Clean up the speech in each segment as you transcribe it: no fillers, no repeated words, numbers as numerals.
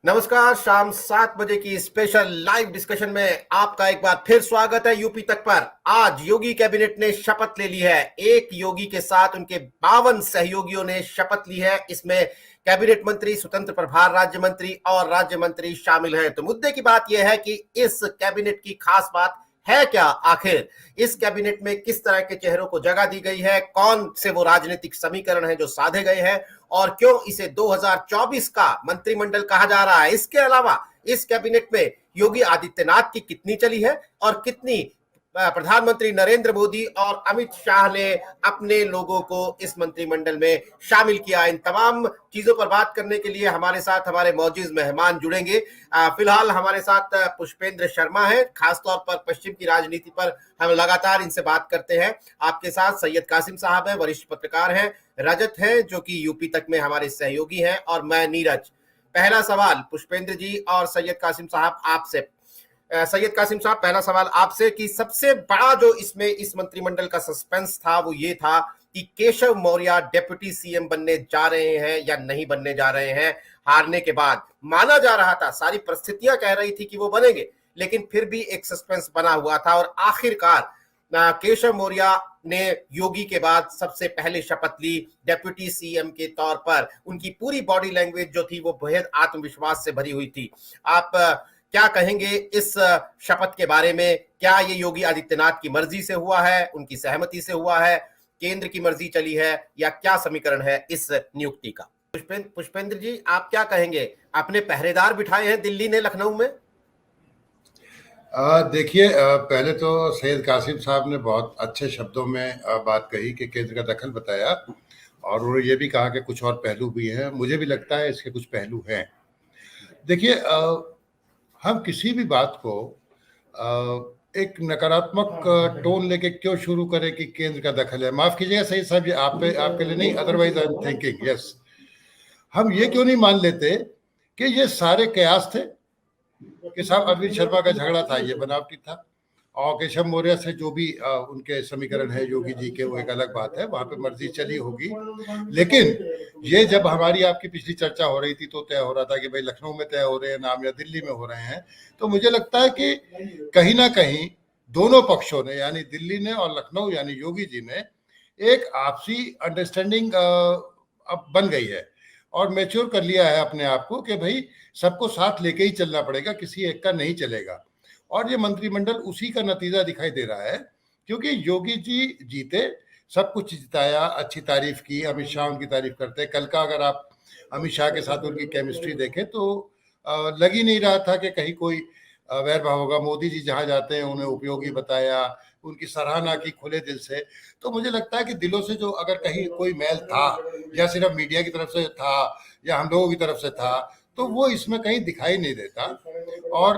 नमस्कार। शाम 7 बजे की स्पेशल लाइव डिस्कशन में आपका एक बार फिर स्वागत है। यूपी तक पर आज योगी कैबिनेट ने शपथ ले ली है। एक योगी के साथ उनके 52 सहयोगियों ने शपथ ली है। इसमें कैबिनेट मंत्री, स्वतंत्र प्रभार राज्य मंत्री और राज्य मंत्री शामिल हैं। तो मुद्दे की बात यह है कि इस कैबिनेट की खास बात है क्या, आखिर इस कैबिनेट में किस तरह के चेहरों को जगह दी गई है, कौन से वो राजनीतिक समीकरण हैं जो साधे गए हैं और क्यों इसे 2024 का मंत्रिमंडल कहा जा रहा है। इसके अलावा इस कैबिनेट में योगी आदित्यनाथ की कितनी चली है और कितनी प्रधानमंत्री नरेंद्र मोदी और अमित शाह ने अपने लोगों को इस मंत्रिमंडल में शामिल किया। इन तमाम चीजों पर बात करने के लिए हमारे साथ हमारे मौजूद मेहमान जुड़ेंगे। फिलहाल हमारे साथ पुष्पेंद्र शर्मा है। खासतौर पर पश्चिम की राजनीति पर हम लगातार इनसे बात करते हैं। आपके साथ सैयद कासिम साहब हैं, वरिष्ठ पत्रकार हैं। रजत है जो कि यूपी तक में हमारे सहयोगी हैं और मैं नीरज। पहला सवाल पुष्पेंद्र जी और सैयद कासिम साहब आपसे। सैयद कासिम साहब, पहला सवाल आपसे कि सबसे बड़ा जो इसमें इस मंत्रिमंडल का सस्पेंस था वो ये था कि केशव मौर्य डिप्टी सीएम बनने जा रहे हैं या नहीं बनने जा रहे हैं। हारने के बाद माना जा रहा था, सारी परिस्थितियां कह रही थी कि वो बनेंगे, लेकिन फिर भी एक सस्पेंस बना हुआ था और आखिरकार केशव मौर्य ने योगी के बाद सबसे पहले शपथ ली डेप्यूटी सीएम के तौर पर। उनकी पूरी बॉडी लैंग्वेज जो थी वो बेहद आत्मविश्वास से भरी हुई थी। आप क्या कहेंगे इस शपथ के बारे में? क्या ये योगी आदित्यनाथ की मर्जी से हुआ है, उनकी सहमति से हुआ है, केंद्र की मर्जी चली है, या क्या समीकरण है इस नियुक्ति का? पुष्पेंद्र जी, आप क्या कहेंगे? अपने पहरेदार बिठाए हैं दिल्ली ने, लखनऊ में। देखिए, पहले तो सैयद कासिम साहब ने बहुत अच्छे शब्दों में बात कही कि केंद्र का दखल बताया और उन्होंने ये भी कहा कि कुछ और पहलू भी हैं। मुझे भी लगता है इसके कुछ पहलू हैं। देखिए, हम किसी भी बात को एक नकारात्मक टोन लेके क्यों शुरू करें कि केंद्र का दखल है। माफ कीजिएगा सैयद साहब, ये आपके लिए नहीं, otherwise I am thinking yes. हम ये क्यों नहीं मान लेते कि ये सारे कयास थे कि साहब अरविंद शर्मा का झगड़ा था, ये बनावटी था, और केशव मौर्य से जो भी उनके समीकरण है योगी जी के, वो एक अलग बात है, वहां पे मर्जी चली होगी। लेकिन ये जब हमारी आपकी पिछली चर्चा हो रही थी तो तय हो रहा था कि भाई लखनऊ में तय हो रहे हैं नाम या दिल्ली में हो रहे हैं। तो मुझे लगता है कि कहीं ना कहीं दोनों पक्षों ने, यानी दिल्ली ने और लखनऊ यानी योगी जी ने, एक आपसी अंडरस्टैंडिंग अब बन गई है और मैच्योर कर लिया है अपने आप को कि भाई सबको साथ लेके ही चलना पड़ेगा, किसी एक का नहीं चलेगा। और ये मंत्रिमंडल उसी का नतीजा दिखाई दे रहा है, क्योंकि योगी जी जीते, सब कुछ जिताया, अच्छी तारीफ की, अमित शाह उनकी तारीफ करते हैं। कल का अगर आप अमित शाह के साथ उनकी केमिस्ट्री देखें तो लग ही नहीं रहा था कि कहीं कोई वैर भाव होगा। मोदी जी जहां जाते हैं उन्हें उपयोगी बताया, उनकी सराहना की खुले दिल से। तो मुझे लगता है कि दिलों से जो अगर कहीं कोई मैल था, या सिर्फ मीडिया की तरफ से था या हम लोगों की तरफ से था, तो वो इसमें कहीं दिखाई नहीं देता। और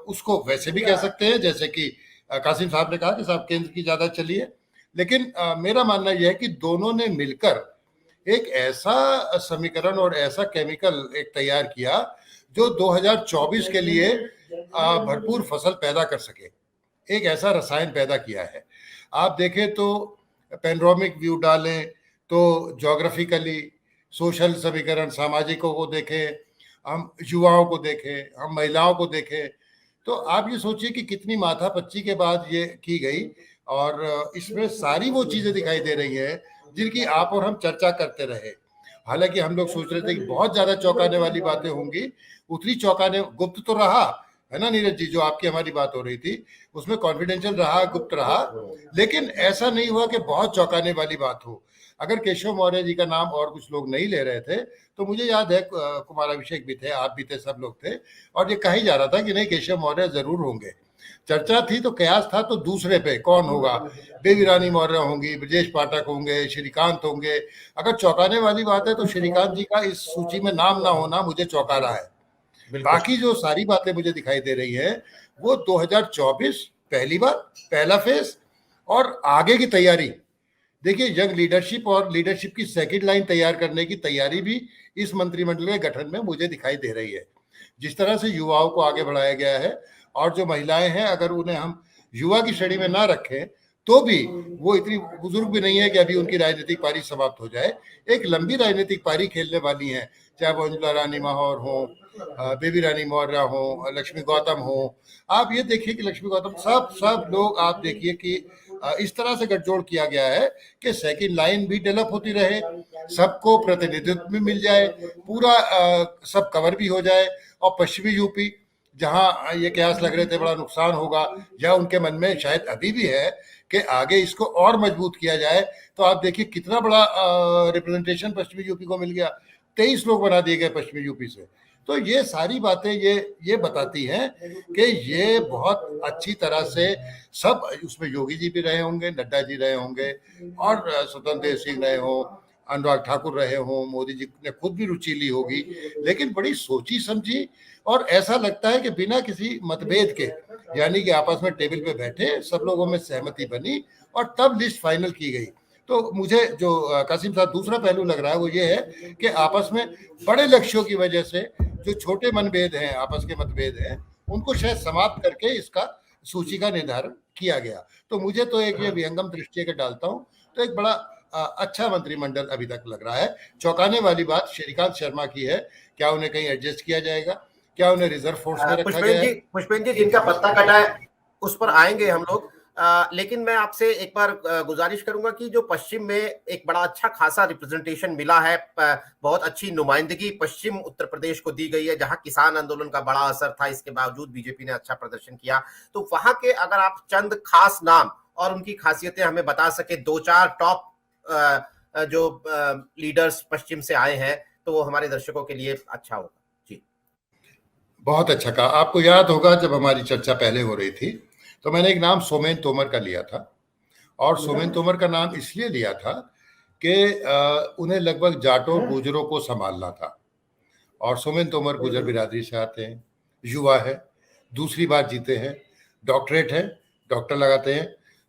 उसको वैसे भी कह सकते हैं जैसे कि कासिम साहब ने कहा कि साहब केंद्र की ज्यादा चली है, लेकिन मेरा मानना यह है कि दोनों ने मिलकर एक ऐसा समीकरण और ऐसा केमिकल एक तैयार किया जो 2024 के लिए भरपूर फसल पैदा कर सके। एक ऐसा रसायन पैदा किया है। आप देखें तो पेनोरामिक व्यू डालें तो ज्योग्राफिकली, सोशल समीकरण, सामाजिकों को देखें, हम युवाओं को देखें, हम महिलाओं को देखें, तो आप ये सोचिए कि कितनी माथापच्ची के बाद ये की गई। और इसमें सारी वो चीजें दिखाई दे रही हैं जिनकी आप और हम चर्चा करते रहे। हालांकि हम लोग सोच रहे थे कि बहुत ज्यादा चौंकाने वाली बातें होंगी, उतनी चौंकाने गुप्त तो रहा है ना नीरज जी, जो आपकी हमारी बात हो रही थी उसमें कॉन्फिडेंशियल रहा, गुप्त रहा, लेकिन ऐसा नहीं हुआ कि बहुत चौंकाने वाली बात हो। अगर केशव मौर्य जी का नाम और कुछ लोग नहीं ले रहे थे तो मुझे याद है कुमार अभिषेक भी थे, आप भी थे, सब लोग थे, और ये कहा जा रहा था कि नहीं केशव मौर्य जरूर होंगे। चर्चा थी तो कयास था तो दूसरे पे कौन होगा, बेबी रानी मौर्य होंगी, ब्रजेश पाठक होंगे, श्रीकांत होंगे। अगर चौंकाने वाली बात है तो श्रीकांत जी का इस सूची में नाम ना होना मुझे चौंका रहा है। बाकी जो सारी बातें मुझे दिखाई दे रही है वो 2024 पहली बार, पहला फेज और आगे की तैयारी। देखिए, यंग लीडरशिप और लीडरशिप की सेकंड लाइन तैयार करने की तैयारी भी इस मंत्रिमंडल के गठन में मुझे दिखाई दे रही है। जिस तरह से युवाओं को आगे बढ़ाया गया है, और जो महिलाएं हैं अगर उन्हें हम युवा की श्रेणी में ना रखें तो भी वो इतनी बुजुर्ग भी नहीं है कि अभी उनकी राजनीतिक पारी समाप्त हो जाए, एक लंबी राजनीतिक पारी खेलने वाली हैं। चाहे वो अंजुला रानी माहौर हो, बेबी रानी मौर्य हो, लक्ष्मी गौतम हो। आप ये देखिए कि लक्ष्मी गौतम सब लोग आप देखिए कि इस तरह से गठजोड़ किया गया है कि सेकंड लाइन भी डेवलप होती रहे, सबको प्रतिनिधित्व भी मिल जाए, पूरा सब कवर भी हो जाए। और पश्चिमी यूपी जहां ये कयास लग रहे थे बड़ा नुकसान होगा, या उनके मन में शायद अभी भी है कि आगे इसको और मजबूत किया जाए, तो आप देखिए कितना बड़ा रिप्रेजेंटेशन पश्चिमी यूपी को मिल गया। 23 लोग बना दिए गए पश्चिमी यूपी से। तो ये सारी बातें ये बताती हैं कि ये बहुत अच्छी तरह से सब, उसमें योगी जी भी रहे होंगे, नड्डा जी रहे होंगे, और स्वतंत्र देव सिंह रहे हो, अनुराग ठाकुर रहे हो, मोदी जी ने खुद भी रुचि ली होगी, लेकिन बड़ी सोची समझी। और ऐसा लगता है कि बिना किसी मतभेद के, यानी कि आपस में टेबल पे बैठे सब लोगों में सहमति बनी और तब लिस्ट फाइनल की गई। तो मुझे जो कासिम साहब दूसरा पहलू लग रहा है वो ये है कि आपस में बड़े लक्ष्यों की वजह से जो छोटे मनभेद हैं, आपस के मतभेद हैं, उनको शायद समाप्त करके इसका सूची का निर्धारण किया गया। तो मुझे तो एक ये विहंगम दृष्टि के डालता हूँ तो एक बड़ा अच्छा मंत्रिमंडल अभी तक लग रहा है। चौंकाने वाली बात श्रीकांत शर्मा की है, क्या उन्हें कहीं एडजस्ट किया जाएगा, क्या उन्हें रिजर्व फोर्स में रखा गया है? पुष्पेंद्र जी जिनका पत्ता कटा है उस पर आएंगे हम लोग। लेकिन मैं आपसे एक बार गुजारिश करूंगा कि जो पश्चिम में एक बड़ा अच्छा खासा रिप्रेजेंटेशन मिला है, बहुत अच्छी नुमाइंदगी पश्चिम उत्तर प्रदेश को दी गई है, जहां किसान आंदोलन का बड़ा असर था, इसके बावजूद बीजेपी ने अच्छा प्रदर्शन किया। तो वहां के अगर आप चंद खास नाम और उनकी खासियतें हमें बता सके, दो चार टॉप जो लीडर्स पश्चिम से आए हैं, तो वो हमारे दर्शकों के लिए अच्छा होगा। जी, बहुत अच्छा कहा। आपको याद होगा जब हमारी चर्चा पहले हो रही थी तो मैंने एक नाम सोमेन तोमर का लिया था, और सोमेन तोमर का नाम इसलिए लिया था कि उन्हें लगभग जाटों गुजरों को संभालना था। और सोमेन तोमर गुजर बिरादरी से आते हैं, युवा है, दूसरी बार जीते हैं, डॉक्टरेट है, डॉक्टर लगाते हैं,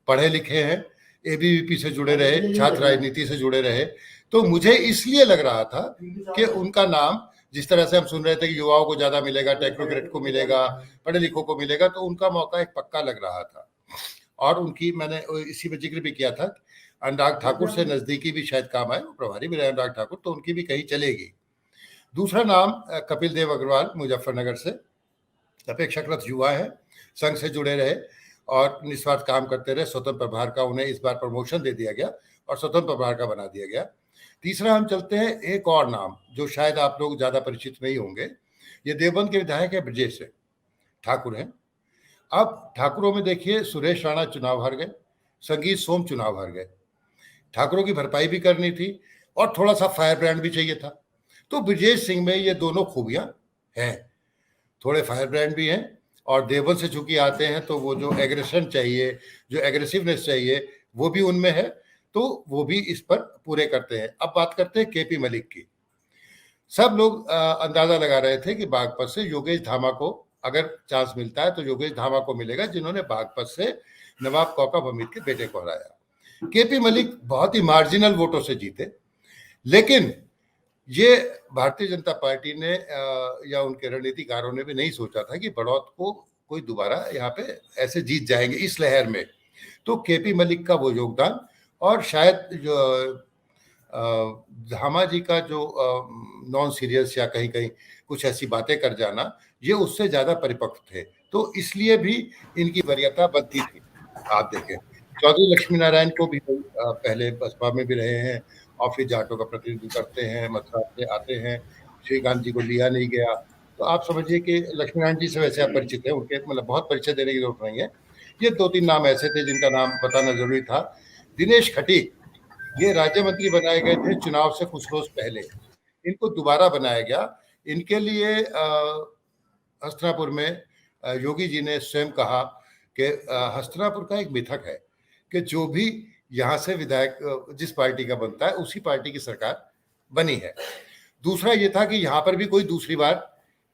पढ़े लिखे हैं, एबीवीपी से जुड़े रहे, छात्र राजनीति से जुड़े रहे। तो मुझे इसलिए लग रहा था कि उनका नाम, जिस तरह से हम सुन रहे थे कि युवाओं को ज्यादा मिलेगा, टेक्नोक्रेट को मिलेगा, पढ़े लिखों को मिलेगा, तो उनका मौका एक पक्का लग रहा था। और उनकी मैंने इसी में जिक्र भी किया था, अनुराग ठाकुर से नजदीकी भी शायद काम आए, वो प्रभारी भी रहे अनुराग ठाकुर, तो उनकी भी कहीं चलेगी। दूसरा नाम कपिल देव अग्रवाल, मुजफ्फरनगर से, अपेक्षाकृत युवा है, संघ से जुड़े रहे और निस्वार्थ काम करते रहे। स्वतंत्र प्रभार का उन्हें इस बार प्रमोशन दे दिया गया और स्वतंत्र प्रभार का बना दिया गया। तीसरा हम चलते हैं एक और नाम जो शायद आप लोग ज्यादा परिचित नहीं होंगे, ये देवबंद के विधायक है, ब्रजेश से ठाकुर हैं। अब ठाकुरों में देखिए, सुरेश राणा चुनाव हार गए, संगीत सोम चुनाव हार गए, ठाकुरों की भरपाई भी करनी थी और थोड़ा सा फायर ब्रांड भी चाहिए था। तो ब्रजेश सिंह में ये दोनों खूबियां हैं, थोड़े फायर ब्रांड भी हैं, और देवबंद से चूंकि आते हैं तो वो जो एग्रेशन चाहिए, जो एग्रेसिवनेस चाहिए, वो भी उनमें है, तो वो भी इस पर पूरे करते हैं। अब बात करते हैं केपी मलिक की। सब लोग अंदाजा लगा रहे थे कि बागपत से योगेश धामा को अगर चांस मिलता है तो योगेश धामा को मिलेगा, जिन्होंने बागपत से नवाब कौकब हमीद के बेटे को हराया। केपी मलिक बहुत ही मार्जिनल वोटों से जीते, लेकिन ये भारतीय जनता पार्टी ने या उनके रणनीतिकारों ने भी नहीं सोचा था कि बड़ौत को कोई दोबारा यहाँ पे ऐसे जीत जाएंगे इस लहर में। तो केपी मलिक का वो योगदान, और शायद जो धामा जी का जो नॉन सीरियस या कहीं कहीं कुछ ऐसी बातें कर जाना, ये उससे ज्यादा परिपक्व थे, तो इसलिए भी इनकी वरीयता बनती थी। आप देखें, चौधरी लक्ष्मी नारायण को भी पहले बसपा में भी रहे हैं और फिर जाटों का प्रतिनिधित्व करते हैं, मथुरा से आते हैं, श्रीकांत जी को लिया नहीं गया। तो आप समझिए कि लक्ष्मीनारायण जी से वैसे आप परिचित हैं, उनके मतलब बहुत परिचय देने की जरूरत नहीं है। ये दो तीन नाम ऐसे थे जिनका नाम बताना जरूरी था। दिनेश खटीक, ये राज्य मंत्री बनाए गए थे चुनाव से कुछ रोज पहले, इनको दोबारा बनाया गया। इनके लिए हस्तिनापुर में योगी जी ने स्वयं कहा कि हस्तिनापुर का एक मिथक है कि जो भी यहाँ से विधायक जिस पार्टी का बनता है उसी पार्टी की सरकार बनी है। दूसरा ये था कि यहाँ पर भी कोई दूसरी बार,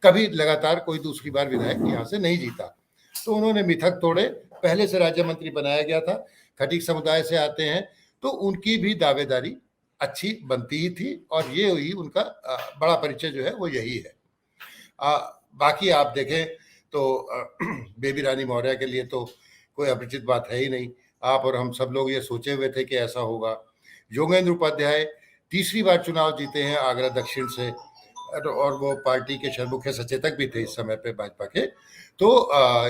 कभी लगातार कोई दूसरी बार विधायक यहाँ से नहीं जीता, तो उन्होंने मिथक तोड़े। पहले से राज्य मंत्री बनाया गया था, खटीक समुदाय से आते हैं, तो उनकी भी दावेदारी अच्छी बनती ही थी, और ये ही उनका बड़ा परिचय जो है वो यही है। बाकी आप देखें तो बेबी रानी मौर्य के लिए तो कोई अपरिचित बात है ही नहीं। आप और हम सब लोग ये सोचे हुए थे कि ऐसा होगा। योगेंद्र उपाध्याय तीसरी बार चुनाव जीते हैं आगरा दक्षिण से, और वो पार्टी के मुख्य सचेतक भी थे इस समय पे भाजपा के। तो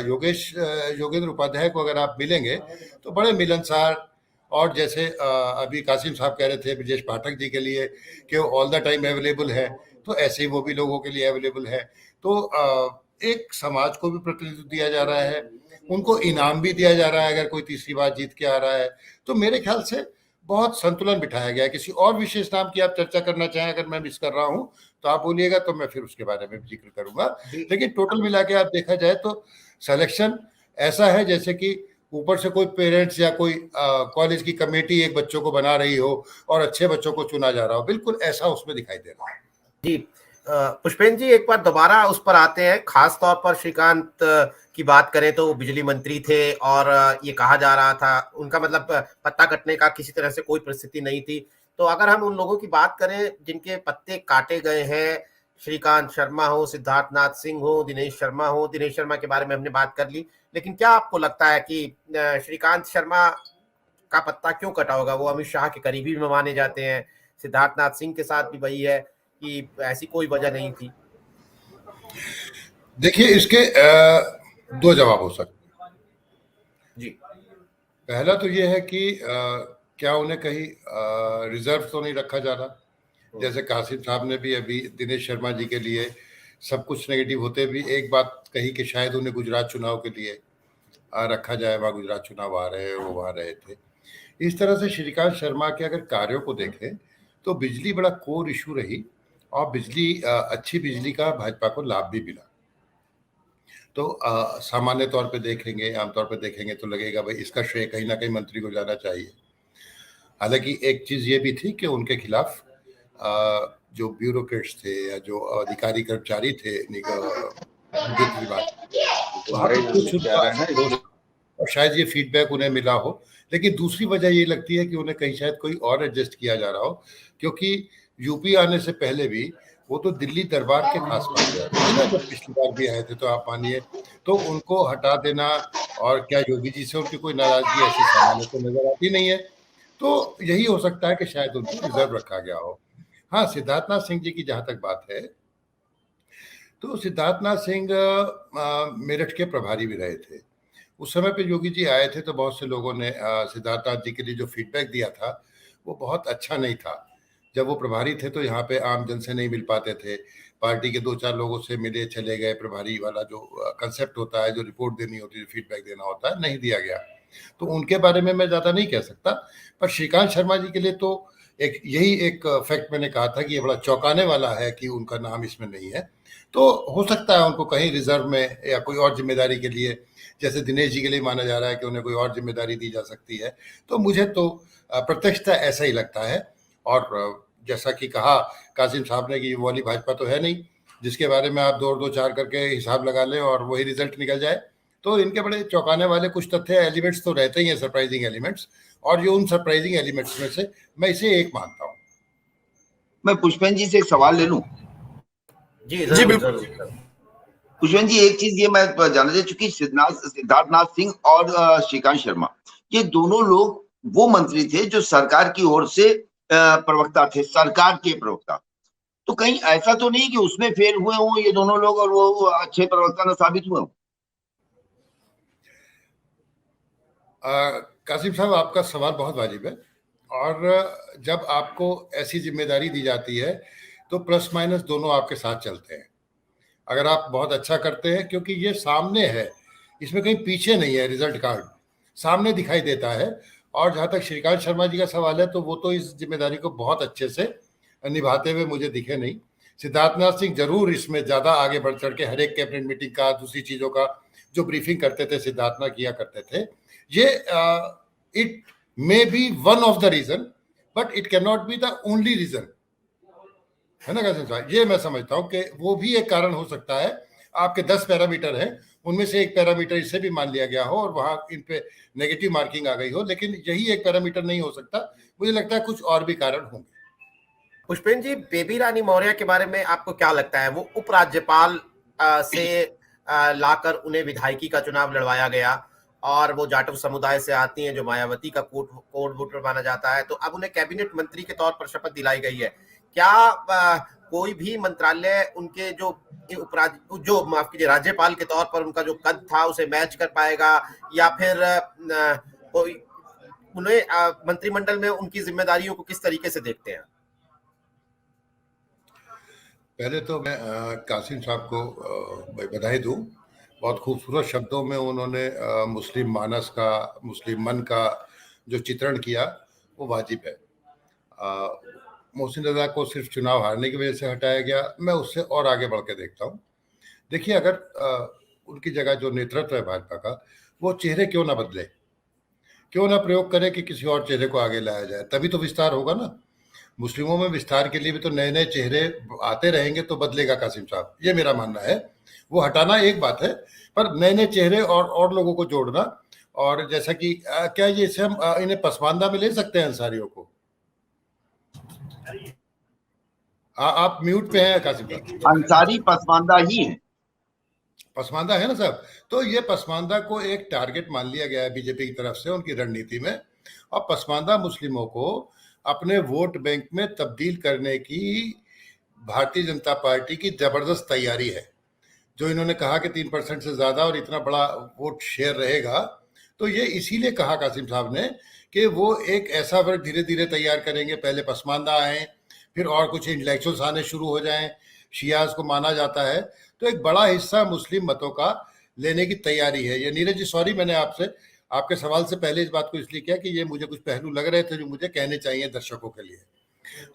योगेंद्र उपाध्याय को अगर आप मिलेंगे तो बड़े मिलनसार, और जैसे अभी कासिम साहब कह रहे थे ब्रजेश पाठक जी के लिए कि वो ऑल द टाइम अवेलेबल है, तो ऐसे ही वो भी लोगों के लिए अवेलेबल है। तो एक समाज को भी प्रतिनिधित्व दिया जा रहा है, उनको इनाम भी दिया जा रहा है अगर कोई तीसरी बार जीत के आ रहा है। तो मेरे ख्याल से बहुत संतुलन बिठाया गया है। किसी और विशेष नाम की आप चर्चा करना चाहें, अगर मैं मिस कर रहा हूं तो आप बोलिएगा, तो मैं फिर उसके बारे में जिक्र करूंगा। लेकिन टोटल मिला के आप देखा जाए तो सिलेक्शन ऐसा है जैसे कि ऊपर से कोई पेरेंट्स या कोई कॉलेज की कमेटी एक बच्चों को बना रही हो और अच्छे बच्चों को चुना जा रहा हो, बिल्कुल ऐसा उसमें दिखाई दे रहा है। जी पुष्पेंद्र जी, एक बार दोबारा उस पर आते हैं। खास तौर पर श्रीकांत की बात करें तो वो बिजली मंत्री थे और ये कहा जा रहा था उनका मतलब पत्ता कटने का किसी तरह से कोई परिस्थिति नहीं थी। तो अगर हम उन लोगों की बात करें जिनके पत्ते काटे गए हैं, श्रीकांत शर्मा हो, सिद्धार्थ नाथ सिंह हो, दिनेश शर्मा हो, दिनेश शर्मा के बारे में हमने बात कर ली, लेकिन क्या आपको लगता है कि श्रीकांत शर्मा का पत्ता क्यों कटा होगा? वो अमित शाह के करीबी भी माने जाते हैं। सिद्धार्थ नाथ सिंह के साथ भी वही है कि ऐसी कोई वजह नहीं थी। देखिए, इसके दो जवाब हो सकते हैं जी। पहला तो ये है कि क्या उन्हें कहीं रिजर्व तो नहीं रखा जा रहा। जैसे कासिम साहब ने भी अभी दिनेश शर्मा जी के लिए सब कुछ नेगेटिव होते भी एक बात कही कि शायद उन्हें गुजरात चुनाव के लिए रखा जाए, वहाँ गुजरात चुनाव आ रहे हैं, वो वहाँ रहे थे। इस तरह से श्रीकांत शर्मा के अगर कार्यों को देखें तो बिजली बड़ा कोर इशू रही, और बिजली अच्छी बिजली का भाजपा को लाभ भी मिला। तो सामान्य तौर पे देखेंगे, आमतौर पे देखेंगे तो लगेगा भाई इसका श्रेय कहीं ना कहीं मंत्री को जाना चाहिए। हालांकि एक चीज ये भी थी कि उनके खिलाफ जो ब्यूरोक्रेट्स थे या जो अधिकारी कर्मचारी थे विद्युत विभाग, वहाँ पे कुछ और शायद ये फीडबैक उन्हें मिला हो। लेकिन दूसरी वजह ये लगती है कि उन्हें कहीं शायद कोई और एडजस्ट किया जा रहा हो, क्योंकि यूपी आने से पहले भी वो तो दिल्ली दरबार के खास मान रहे थे ना, जब पिछली बार भी आए थे तो आप मानिए। तो उनको हटा देना, और क्या योगी जी से उनकी कोई नाराजगी ऐसी सामान्य तो नजर आती नहीं है। तो यही हो सकता है कि शायद उनको रिजर्व रखा गया हो। हाँ, सिद्धार्थनाथ सिंह जी की जहां तक बात है तो सिद्धार्थनाथ सिंह मेरठ के प्रभारी भी रहे थे। उस समय पे योगी जी आए थे तो बहुत से लोगों ने सिद्धार्थनाथ जी के लिए जो फीडबैक दिया था वो बहुत अच्छा नहीं था। जब वो प्रभारी थे तो यहाँ पे आम जन से नहीं मिल पाते थे, पार्टी के 2-4 लोगों से मिले चले गए। प्रभारी वाला जो कंसेप्ट होता है, जो रिपोर्ट देनी होती है, फीडबैक देना होता है, नहीं दिया गया। तो उनके बारे में मैं ज़्यादा नहीं कह सकता। पर श्रीकांत शर्मा जी के लिए तो यही एक फैक्ट मैंने कहा था कि ये बड़ा चौंकाने वाला है कि उनका नाम इसमें नहीं है। तो हो सकता है उनको कहीं रिजर्व में या कोई और जिम्मेदारी के लिए, जैसे दिनेश जी के लिए माना जा रहा है कि उन्हें कोई और जिम्मेदारी दी जा सकती है। तो मुझे तो प्रत्यक्षता ऐसा ही लगता है। और जैसा कि कहा कासिम साहब ने कि वो वाली भाजपा तो है नहीं जिसके बारे में आप 2-2-4 करके हिसाब लगा लें और वही रिजल्ट निकल जाए। तो इनके बड़े चौंकाने वाले कुछ तथ्य एलिमेंट्स तो रहते ही हैं, सरप्राइजिंग एलिमेंट्स, और ये उन सरप्राइजिंग एलिमेंट्स में से मैं इसे एक मानता हूँ। मैं पुष्पेंद्र जी से एक सवाल ले लूं? जी बिल्कुल। पुष्पेंद्र जी, एक चीज ये मैं जानना चाहता, चूंकि सिद्धार्थनाथ सिंह और श्रीकांत शर्मा ये दोनों लोग वो मंत्री थे जो सरकार की ओर से प्रवक्ता थे, सरकार के प्रवक्ता। तो कहीं ऐसा तो नहीं कि उसमें फेल हुए हों ये दोनों लोग और वो अच्छे प्रवक्ता न साबित हुए हों? कासिम साहब, आपका सवाल बहुत वाजिब है। और जब आपको ऐसी जिम्मेदारी दी जाती है तो प्लस माइनस दोनों आपके साथ चलते हैं। अगर आप बहुत अच्छा करते हैं, क्योंकि ये सामने है, इसमें कहीं पीछे नहीं है, रिजल्ट कार्ड सामने दिखाई देता है। और जहाँ तक श्रीकांत शर्मा जी का सवाल है तो वो तो इस जिम्मेदारी को बहुत अच्छे से निभाते हुए मुझे दिखे नहीं। सिद्धार्थनाथ सिंह जरूर इसमें ज़्यादा आगे बढ़ चढ़ के हर एक कैबिनेट मीटिंग का, दूसरी चीज़ों का जो ब्रीफिंग करते थे सिद्धार्थनाथ किया करते थे। ये it may be one of the reason, but it can not be the only reason, है ना कासिम साहब? ये मैं समझता हूँ कि वो भी एक कारण हो सकता है। आपके 10 पैरामीटर हैं, उनमें से एक पैरामीटर इससे भी मान लिया गया हो और वहां इन पे नेगेटिव मार्किंग आ गई हो, लेकिन यही एक पैरामीटर नहीं हो सकता। मुझे लगता है कुछ और भी कारण होंगे। पुष्पेंद्र जी, बेबी रानी मौर्य के बारे में आपको क्या लगता है? वो उपराज्यपाल से लाकर उन्हें विधायकी का चुनाव लड़वाया गया और वो जाटव समुदाय से आती हैं जो मायावती का कोड वोटर माना जाता है। तो अब उन्हें कैबिनेट मंत्री के तौर पर शपथ दिलाई गई है। क्या कोई भी मंत्रालय उनके जो माफ कीजिए राज्यपाल के तौर पर उनका जो कद था उसे मैच कर पाएगा, या फिर कोई उन्हें मंत्रिमंडल में उनकी जिम्मेदारियों को किस तरीके से देखते हैं? पहले तो मैं कासिम साहब को बधाई दूं। बहुत खूबसूरत शब्दों में उन्होंने मुस्लिम मानस का, मुस्लिम मन का जो चित्रण किया वो वाजिब है। मोहसिन रजा को सिर्फ चुनाव हारने की वजह से हटाया गया, मैं उससे और आगे बढ़ के देखता हूँ। देखिए, अगर उनकी जगह जो नेतृत्व है भाजपा का, वो चेहरे क्यों ना बदले, क्यों ना प्रयोग करे कि किसी और चेहरे को आगे लाया जाए, तभी तो विस्तार होगा ना। मुस्लिमों में विस्तार के लिए भी तो नए नए चेहरे आते रहेंगे तो बदलेगा कासिम साहब, ये मेरा मानना है। वो हटाना एक बात है, पर नए नए चेहरे और लोगों को जोड़ना, और जैसा कि क्या ये इसे हम इन्हें पसमानदा में ले सकते हैं अंसारियों को? आप म्यूट पे हैं कासिम साहब। अंसारी पसमानदा ही है, पसमानदा है ना साहब। तो ये पसमानदा को एक टारगेट मान लिया गया है बीजेपी की तरफ से उनकी रणनीति में, और पसमानदा मुस्लिमों को अपने वोट बैंक में तब्दील करने की भारतीय जनता पार्टी की जबरदस्त तैयारी है। जो इन्होंने कहा कि 3% से ज्यादा और इतना बड़ा वोट शेयर रहेगा, तो ये इसीलिए कहा कासिम साहब ने कि वो एक ऐसा वर्ग धीरे धीरे तैयार करेंगे। पहले पसमानदा आए, फिर और कुछ इंटेलेक्चुअल्स आने शुरू हो जाएं, शियाज को माना जाता है, तो एक बड़ा हिस्सा मुस्लिम मतों का लेने की तैयारी है। ये नीरज जी, सॉरी, मैंने आपसे आपके सवाल से पहले इस बात को इसलिए किया कि ये मुझे कुछ पहलू लग रहे थे जो मुझे कहने चाहिए दर्शकों के लिए।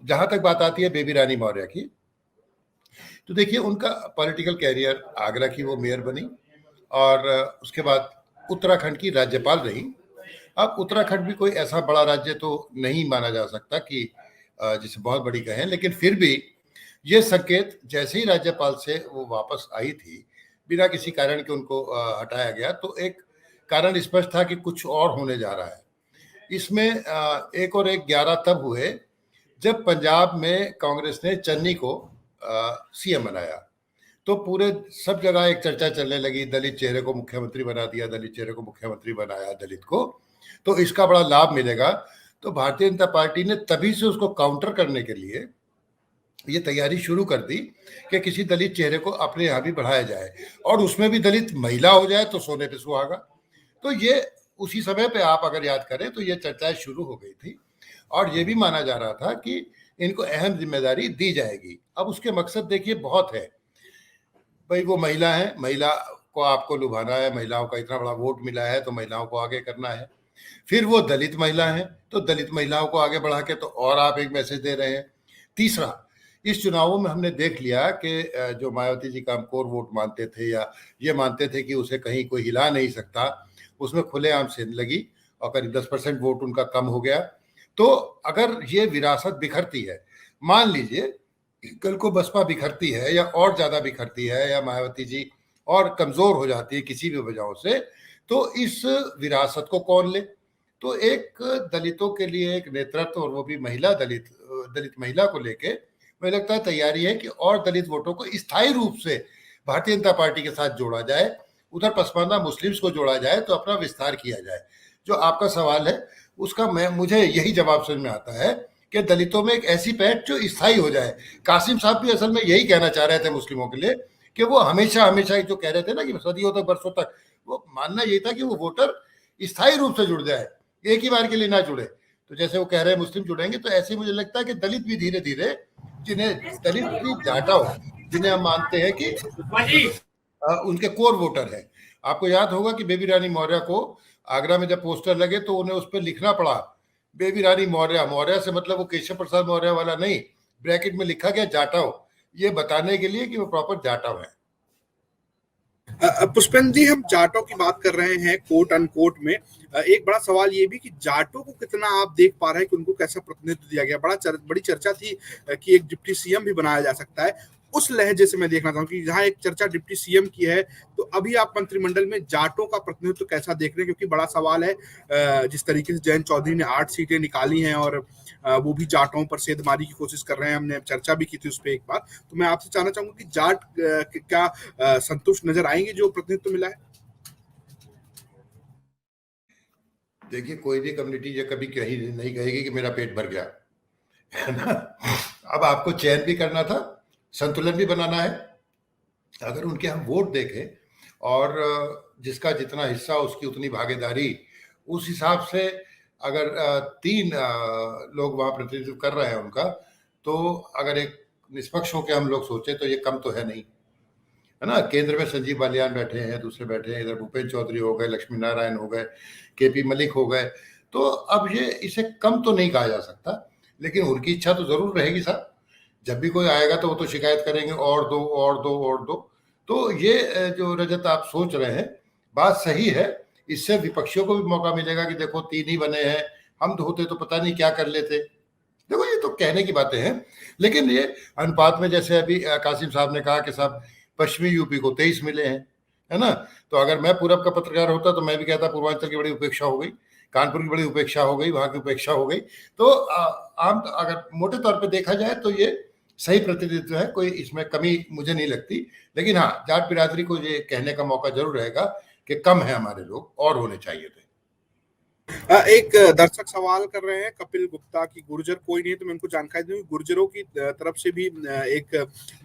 जहां तक बात आती है बेबी रानी मौर्य की, तो देखिए, उनका पॉलिटिकल कैरियर, आगरा की वो मेयर बनी और उसके बाद उत्तराखंड की राज्यपाल रही। अब उत्तराखंड भी कोई ऐसा बड़ा राज्य तो नहीं माना जा सकता कि जिसे बहुत बड़ी कहें, लेकिन फिर भी ये संकेत जैसे ही राज्यपाल से वो वापस आई थी, बिना किसी कारण के उनको हटाया गया, तो एक कारण स्पष्ट था कि कुछ और होने जा रहा है। इसमें एक और एक 11 तब हुए जब पंजाब में कांग्रेस ने चन्नी को सीएम बनाया, तो पूरे सब जगह एक चर्चा चलने लगी, दलित चेहरे को मुख्यमंत्री बना दिया, दलित चेहरे को मुख्यमंत्री बनाया दलित को, तो इसका बड़ा लाभ मिलेगा। तो भारतीय जनता पार्टी ने तभी से उसको काउंटर करने के लिए ये तैयारी शुरू कर दी कि किसी दलित चेहरे को अपने यहाँ भी बढ़ाया जाए, और उसमें भी दलित महिला हो जाए तो सोने पे सुहागा। तो ये उसी समय पे आप अगर याद करें तो ये चर्चाएं शुरू हो गई थी, और ये भी माना जा रहा था कि इनको अहम जिम्मेदारी दी जाएगी। अब उसके मकसद देखिए बहुत है, भाई वो महिला है, महिला को आपको लुभाना है, महिलाओं का इतना बड़ा वोट मिला है तो महिलाओं को आगे करना है। फिर वो दलित महिला है, तो दलित महिलाओं को आगे बढ़ा के तो और आप एक मैसेज दे रहे हैं। तीसरा, इस चुनावों में हमने देख लिया कि जो मायावती जी का हम कोर वोट मानते थे, या ये मानते थे कि उसे कहीं कोई हिला नहीं सकता, उसमें खुलेआम सेंध लगी और करीब 10% वोट उनका कम हो गया। तो अगर ये विरासत बिखरती है, मान लीजिए कल को बसपा बिखरती है या और ज्यादा बिखरती है, या मायावती जी और कमजोर हो जाती है किसी भी वजहों से, तो इस विरासत को कौन ले? तो एक दलितों के लिए एक नेतृत्व, और वो भी महिला दलित महिला को लेके मुझे लगता है तैयारी है कि और दलित वोटों को स्थायी रूप से भारतीय जनता पार्टी के साथ जोड़ा जाए, उधर पसमानदा मुस्लिम्स को जोड़ा जाए, तो अपना विस्तार किया जाए। जो आपका सवाल है उसका मुझे यही जवाब समझ में आता है कि दलितों में एक ऐसी पैठ जो स्थायी हो जाए। कासिम साहब भी असल में यही कहना चाह रहे थे मुस्लिमों के लिए, कि वो हमेशा हमेशा जो कह रहे थे ना कि सदियों तक, बरसों तक, वो मानना यही था कि वो वोटर स्थायी रूप से जुड़ जाए, एक ही बार के लिए ना जुड़े। तो जैसे वो कह रहे हैं मुस्लिम जुड़ेंगे, तो ऐसे मुझे लगता है कि दलित भी धीरे धीरे, जिन्हें दलित भी जाटाओ, जिन्हें हम मानते हैं कि उनके कोर वोटर हैं। आपको याद होगा कि बेबी रानी मौर्य को आगरा में जब पोस्टर लगे तो उन्हें उस पर लिखना पड़ा बेबी रानी मौर्य। मौर्य से मतलब वो केशव प्रसाद मौर्य वाला नहीं, ब्रैकेट में लिखा गया जाटाओ, ये बताने के लिए कि वो प्रॉपर जाटाओ है। पुष्पेंद्र जी, हम जाटों की बात कर रहे हैं कोट अनकोट में। एक बड़ा सवाल ये भी कि जाटों को कितना आप देख पा रहे हैं कि उनको कैसा प्रतिनिधित्व दिया गया। बड़ी चर्चा थी कि एक डिप्टी सीएम भी बनाया जा सकता है। उस लहजे से मैं देखना चाहूँ कि जहाँ एक चर्चा डिप्टी सीएम की है, तो अभी आप मंत्रिमंडल में जाटों का प्रतिनिधित्व कैसा देख रहे हैं? क्योंकि बड़ा सवाल है, जिस तरीके से जयंत चौधरी ने 8 सीटें निकाली हैं और वो भी जाटों पर सेंधमारी की कोशिश कर रहे हैं। हमने चर्चा भी की थी उस पर एक बार। तो मैं आपसे जानना चाहूंगा कि जाट क्या संतुष्ट नजर आएंगे जो प्रतिनिधित्व मिला है? देखिए, कोई भी कम्युनिटी ये कभी नहीं कहेगी कि मेरा पेट भर गया, है ना। अब आपको चयन भी करना था, संतुलन भी बनाना है। अगर उनके हम वोट देखें और जिसका जितना हिस्सा उसकी उतनी भागीदारी, उस हिसाब से अगर 3 लोग वहाँ प्रतिनिधित्व कर रहे हैं उनका, तो अगर एक निष्पक्ष होकर हम लोग सोचे तो ये कम तो है नहीं, है ना। केंद्र में संजीव बालियान बैठे हैं, दूसरे बैठे हैं, इधर भूपेंद्र चौधरी हो गए, लक्ष्मी नारायण हो गए, केपी मलिक हो गए, तो अब ये इसे कम तो नहीं कहा जा सकता, लेकिन उनकी इच्छा तो जरूर रहेगी साहब। जब भी कोई आएगा तो वो तो शिकायत करेंगे, और दो और दो और दो। तो ये जो रजत आप सोच रहे हैं, बात सही है। इससे विपक्षियों को भी मौका मिलेगा कि देखो 3 ही बने हैं, हम तो होते तो पता नहीं क्या कर लेते। देखो ये तो कहने की बातें हैं, लेकिन ये अनुपात में, जैसे अभी कासिम साहब ने कहा कि साहब पश्चिमी यूपी को 23 मिले हैं, है ना। तो अगर मैं पूरब का पत्रकार होता तो मैं भी कहता पूर्वांचल की बड़ी उपेक्षा हो गई, कानपुर की बड़ी उपेक्षा हो गई, वहां की उपेक्षा हो गई। तो आम अगर मोटे तौर पे देखा जाए तो ये सही प्रतिनिधित्व है, कोई इसमें कमी मुझे नहीं लगती। लेकिन हाँ, जाट बिरादरी को ये कहने का मौका जरूर रहेगा कि कम है हमारे लोग, और होने चाहिए थे। एक दर्शक सवाल कर रहे हैं कपिल गुप्ता की गुर्जर कोई नहीं है, तो मैं उनको जानकारी दूं, गुर्जरों की तरफ से भी एक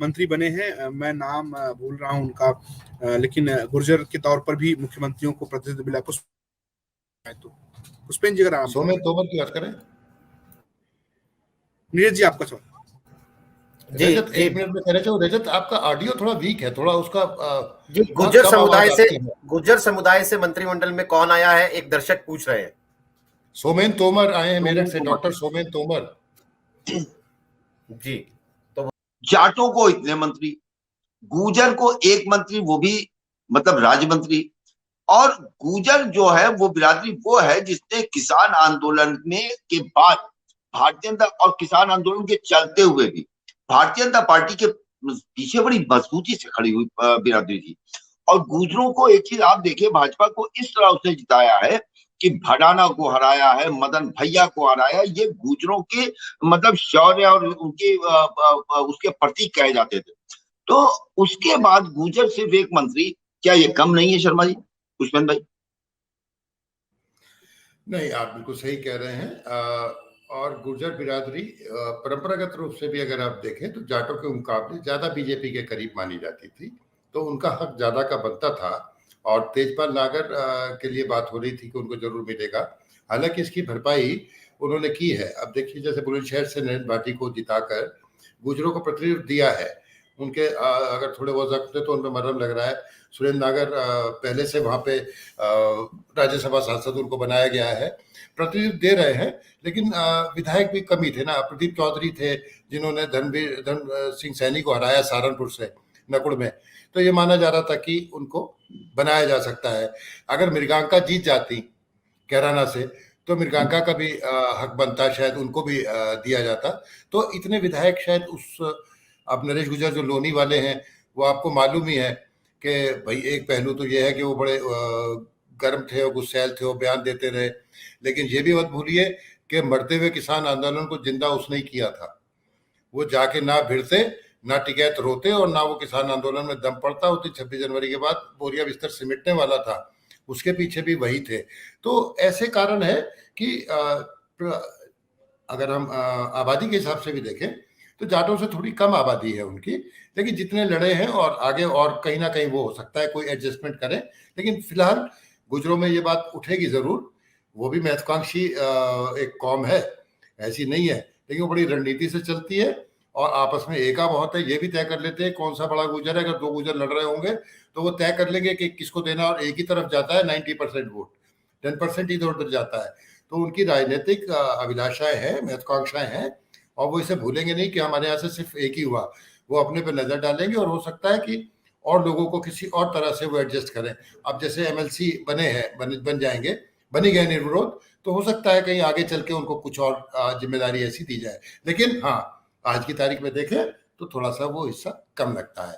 मंत्री बने हैं, मैं नाम भूल रहा हूं उनका, लेकिन गुर्जर के तौर पर भी मुख्यमंत्रियों को प्रतिनिधित्व मिला। पुष्पेंद्र जी, अगर आप सोमेन तोमर की बात करें। नीरज जी, आपका सवाल। रजत, 1 मिनट में कहना चाहूँ, रजत आपका ऑडियो थोड़ा वीक है, थोड़ा उसका जी, गुर्जर समुदाय से मंत्रिमंडल में कौन आया है, एक दर्शक पूछ रहे हैं। सोमेन तोमर आए हैं मेरठ से, डॉक्टर सोमेन तोमर जी। तो जाटों को इतने मंत्री, गुर्जर को 1 मंत्री, वो भी मतलब राज्य मंत्री। और गुर्जर जो है वो बिरादरी वो है जिसने किसान आंदोलन में के बाद भारतीय जनता और किसान आंदोलन के चलते हुए भी भारतीय जनता पार्टी के पीछे बड़ी मजबूती से खड़ी हुई बिरादरी थी। और गुर्जरों को एक चीज आप देखिए, भाजपा को इस तरह उसने जिताया है कि भडाना को हराया है, मदन भैया को हराया। ये गुर्जरों के मतलब शौर्य और उनके उसके प्रतीक कहे जाते थे। तो उसके बाद गुर्जर सिर्फ 1 मंत्री, क्या ये कम नहीं है शर्मा जी, पुष्पेंद्र भाई? नहीं, आप बिल्कुल सही कह रहे हैं। और गुर्जर बिरादरी परंपरागत रूप से भी अगर आप देखें तो जाटों के मुकाबले ज्यादा बीजेपी के करीब मानी जाती थी, तो उनका हक ज्यादा का बनता था। और तेजपाल नागर के लिए बात हो रही थी कि उनको जरूर मिलेगा, हालांकि इसकी भरपाई उन्होंने की है। अब देखिए, जैसे बुलंदशहर से नरेंद्र भाटी को जिताकर गुर्जरों को प्रतिनिधित्व दिया है, उनके अगर थोड़े बहुत जख्म थे तो उनमें मरहम लग रहा है। सुरेंद्र नागर पहले से वहां पे राज्यसभा सांसद उनको बनाया गया है, प्रतिनिधित्व दे रहे हैं। लेकिन विधायक भी कमी थे ना। प्रदीप चौधरी थे जिन्होंने धर्म सिंह सैनी को हराया सहारनपुर से नकुड़ में, तो ये माना जा रहा था कि उनको बनाया जा सकता है। अगर मृगांका जीत जाती कैराना से तो मृगांका का भी हक बनता, शायद उनको भी दिया जाता। तो इतने विधायक शायद उस, अब नरेश गुर्जर जो लोनी वाले हैं, वो आपको मालूम ही है कि भाई एक पहलू तो ये है कि वो बड़े गर्म थे और गुस्सैल थे, वो बयान देते रहे। लेकिन ये भी मत भूलिए कि मरते हुए किसान आंदोलन को जिंदा उसने ही किया था। वो जाके ना भिड़ते, ना टिकैत रोते, और ना वो किसान आंदोलन में दम पड़ता। उस दिन 26 जनवरी के बाद बोरिया बिस्तर सिमटने वाला था, उसके पीछे भी वही थे। तो ऐसे कारण है कि अगर हम आबादी के हिसाब से भी देखें तो जाटों से थोड़ी कम आबादी है उनकी, लेकिन जितने लड़े हैं और आगे और कहीं ना कहीं वो हो सकता है कोई एडजस्टमेंट करें। लेकिन फिलहाल गुर्जरों में ये बात उठेगी जरूर। वो भी महत्वाकांक्षी एक कौम है, ऐसी नहीं है, लेकिन वो बड़ी रणनीति से चलती है और आपस में एका बहुत है। ये भी तय कर लेते हैं कौन सा बड़ा गुर्जर है। अगर 2 गुर्जर लड़ रहे होंगे तो वो तय कर लेंगे कि किसको देना, और एक ही तरफ जाता है 90% वोट, 10% इधर उधर जाता है। तो उनकी राजनीतिक अभिलाषाएं हैं, महत्वाकांक्षाएं हैं, और वो इसे भूलेंगे नहीं कि हमारे यहाँ से सिर्फ एक ही हुआ। वो अपने पे नजर डालेंगे और हो सकता है कि और लोगों को किसी और तरह से वो एडजस्ट करें। अब जैसे एमएलसी बने हैं, बन जाएंगे, बनी गए निर्विरोध, तो हो सकता है कहीं आगे चल के उनको कुछ और जिम्मेदारी ऐसी दी जाए। लेकिन हाँ, आज की तारीख में देखें तो थोड़ा सा वो हिस्सा कम लगता है।